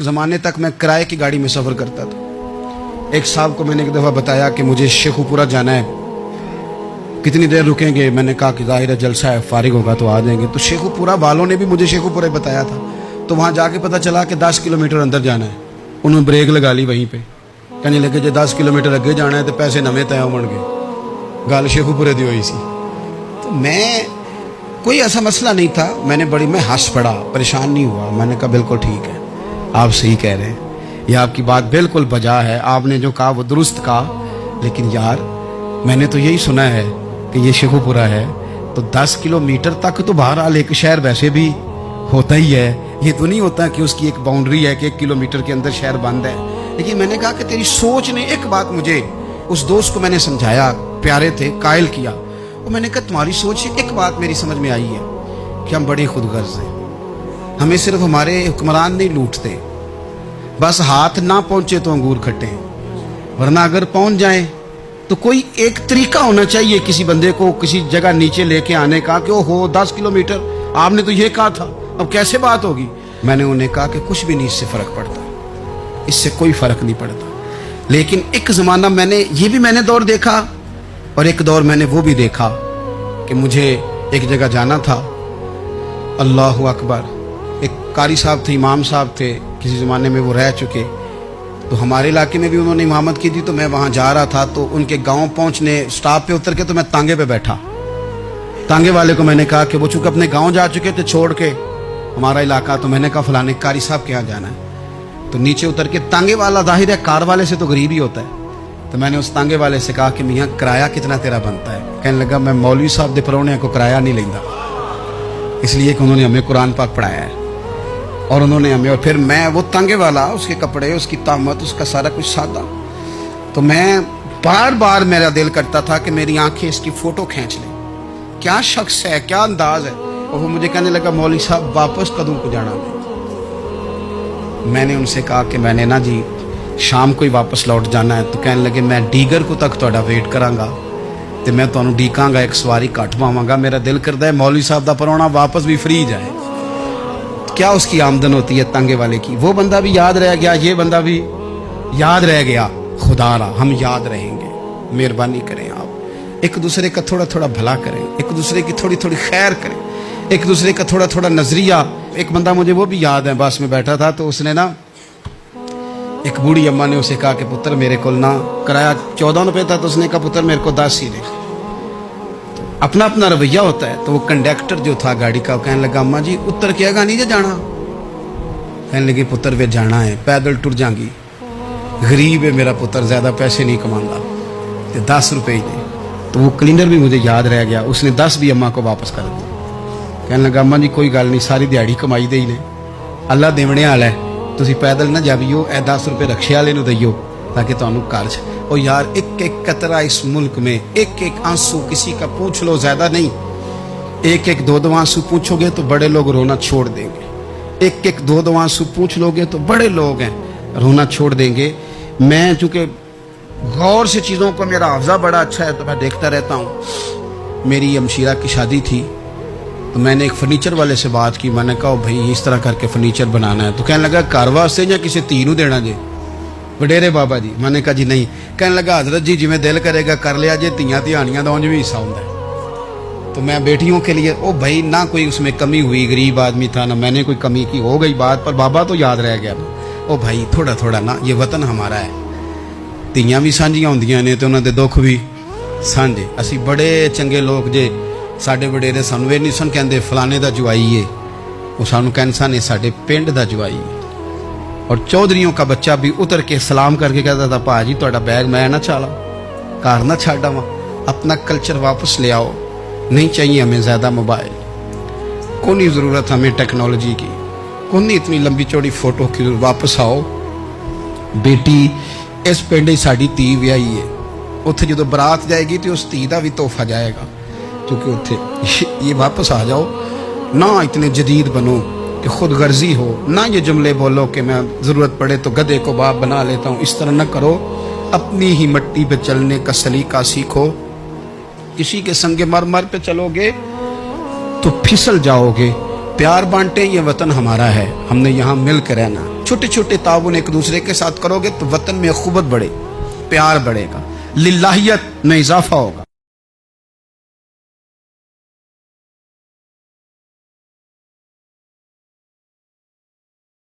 ज़माने तक मैं किराए की गाड़ी में सफ़र करता था। एक साहब को मैंने एक दफ़ा बताया कि मुझे शेखुपुरा जाना है, कितनी देर रुकेंगे? मैंने कहा कि ज़ाहिर है जलसा है, फारिग होगा तो आ जाएंगे। तो शेखुपुरा वालों ने भी मुझे शेखुपुरा बताया था, तो वहाँ जाके पता चला कि 10 किलोमीटर अंदर जाना है। उन्होंने ब्रेक लगा ली वहीं पे, कहने लगे जो 10 किलोमीटर अगे जाना है तो पैसे नवे तय होण गए। गल शेखुपुरे दी हुई सी। तो मैं कोई ऐसा मसला नहीं था, मैं हंस पड़ा, परेशान नहीं हुआ। मैंने कहा बिल्कुल ठीक है, आप सही कह रहे हैं, ये आपकी बात बिल्कुल बजा है, आपने जो कहा वो दुरुस्त कहा। लेकिन यार मैंने तो यही सुना है कि ये शेखुपुरा है, तो 10 किलोमीटर तक तो बहरहाल एक शहर वैसे भी होता ही है। ये तो नहीं होता कि उसकी एक बाउंड्री है कि 1 किलोमीटर के अंदर शहर बंद है। लेकिन मैंने कहा कि तेरी सोच ने एक बात मुझे, उस दोस्त को मैंने समझाया, प्यारे थे, कायल किया। और मैंने कहा तुम्हारी सोच से एक बात मेरी समझ में आई है कि हम बड़े खुदगर्ज हैं। हमें सिर्फ हमारे हुक्मरान नहीं लूटते, बस हाथ ना पहुंचे तो अंगूर खट्टे, वरना अगर पहुंच जाए तो कोई एक तरीका होना चाहिए किसी बंदे को किसी जगह नीचे लेके आने का कि ओहो 10 किलोमीटर आपने तो ये कहा था, अब कैसे बात होगी? मैंने उन्हें कहा कि कुछ भी नहीं इससे फर्क पड़ता, इससे कोई फर्क नहीं पड़ता। लेकिन एक ज़माना मैंने दौर देखा, और एक दौर मैंने वो भी देखा कि मुझे एक जगह जाना था। अल्लाहु अकबर, एक कारी साहब थे, इमाम साहब थे, किसी ज़माने में वो रह चुके, तो हमारे इलाके में भी उन्होंने इमामत की थी। तो मैं वहाँ जा रहा था, तो उनके गांव पहुँचने स्टॉप पे उतर के तो मैं तांगे पे बैठा। तांगे वाले को मैंने कहा कि वो चूँकि अपने गाँव जा चुके थे छोड़ के हमारा इलाका, तो मैंने कहा फलाने कारी साहब के यहाँ जाना है। तो नीचे उतर के तांगे वाला, जाहिर है कार वाले से तो गरीब ही होता है, तो मैंने उस तांगे वाले से कहा कि मियाँ किराया कितना तेरा बनता है? कहने लगा मैं मौलवी साहब दे परौने को किराया नहीं लेंदा, इसलिए कि उन्होंने हमें कुरान पाक पढ़ाया है और उन्होंने हमें। और फिर मैं वो तांगे वाला, उसके कपड़े, उसकी तामत, उसका सारा कुछ सादा, तो मैं बार बार मेरा दिल करता था कि मेरी आंखें इसकी फ़ोटो खींच लें, क्या शख्स है, क्या अंदाज है। और वो मुझे कहने लगा मौलवी साहब वापस कदों को जाना है? मैंने उनसे कहा कि मैंने ना जी शाम को ही वापस लौट जाना है। तो कहने लगे मैं डीगर को तक तुहाडा वेट करांगा ते मैं तुहानू डीकांगा, एक सवारी घट पावांगा। मेरा दिल करता है मौलवी साहब दा परौना वापस भी फ्री जाए। क्या उसकी आमदन होती है तांगे वाले की? वो बंदा भी याद रह गया, ये बंदा भी याद रह गया। खुदा रा हम याद रहेंगे, मेहरबानी करें आप, एक दूसरे का थोड़ा थोड़ा भला करें, एक दूसरे की थोड़ी थोड़ी खैर करें, एक दूसरे का थोड़ा थोड़ा नजरिया। एक बंदा मुझे वो भी याद है, बस में बैठा था, तो उसने ना, एक बूढ़ी अम्मा ने उसे कहा कि पुत्र मेरे को ना किराया 14 रुपये था, तो उसने कहा पुत्र मेरे को 10 ही दे। अपना अपना रवैया होता है। तो वो कंडक्टर जो था गाड़ी का, कहने लगा अम्मा जी उतर के आगा नहीं जे जाना? कहने लगी पुत्र वे जाना है, पैदल टुर जाएंगी, गरीब है मेरा पुत्र, ज़्यादा पैसे नहीं कमांदा, तो 10 रुपये ही दे। तो वो क्लीनर भी मुझे याद रह गया, उसने 10 भी अम्मा को वापस कर दिया। कहने लगा अम्मा जी कोई गल नहीं, सारी दिहाड़ी कमाई दे ही ने, अल्लाह देवने वाला है, तुसी पैदल ना जावियो, ए 10 रुपये रक्शे वाले नूं दईयो ताकि तुहानू घर च। और यार एक एक कतरा इस मुल्क में, एक एक आंसू किसी का पूछ लो, ज्यादा नहीं, एक एक दो दो आंसू पूछोगे तो बड़े लोग रोना छोड़ देंगे, एक एक दो दो आंसू पूछ लोगे तो बड़े लोग हैं रोना छोड़ देंगे। मैं चूँकि गौर से चीज़ों को, मेरा हाफजा बड़ा अच्छा है तो मैं देखता रहता हूँ। मेरी अमशीरा की शादी थी, तो मैंने एक फर्नीचर वाले से बात की, मैंने कहा भाई इस तरह करके फर्नीचर बनाना है। तो कहने लगा घर वास्ते या किसी धी नूं देना जे? वडेरे बाबा जी। मैंने कहा जी नहीं। कहने लगा हजरत जी जिवें दिल करेगा कर लिया जे, धियां धियानियां दा उंज भी हिस्सा होंदा है। तो मैं बेटियों के लिए, ओ भाई ना कोई उसमें कमी हुई, गरीब आदमी था ना मैंने कोई कमी की, हो गई बात, पर बाबा तो याद रह गया ना। ओ भाई थोड़ा थोड़ा ना, ये वतन हमारा है, धियां भी सांझियां होंदियां ने ते उन्हां दे दुख भी सांझे। असी बड़े चंगे लोग जे, साडे वडेरे सानू नहीं सन कहते फलाने दा जवाई है, वो सानू कहते सन साडे पिंड दा जवाई है। और चौधरियों का बच्चा भी उतर के सलाम करके कहता था भाजी तुहाडा बैग मैं ना चाला, घर ना छाड़ आवां, अपना कल्चर वापस ले आओ, नहीं चाहिए हमें ज़्यादा मोबाइल, को नहीं ज़रूरत हमें टेक्नोलॉजी की, को नहीं इतनी लंबी चौड़ी फोटो की, वापस आओ। बेटी इस पिंड साडी धी विआही है, उत्थे जो बरात जाएगी तो उस धी का भी तोहफा जाएगा, क्योंकि उत्थे ये वापस आ जाओ ना, इतने जदीद बनो कि खुद गर्जी हो ना, ये जुमले बोलो कि मैं ज़रूरत पड़े तो गधे को बाप बना लेता हूँ, इस तरह न करो, अपनी ही मिट्टी पे चलने का सलीका सीखो। किसी के संगे मर मर पे चलोगे तो फिसल जाओगे। प्यार बांटे, ये वतन हमारा है, हमने यहाँ मिल कर रहना। چھوٹے چھوٹے تعاون ایک دوسرے کے ساتھ کرو گے تو وطن میں اخوت بڑھے، پیار بڑھے گا، للہیت میں اضافہ ہوگا.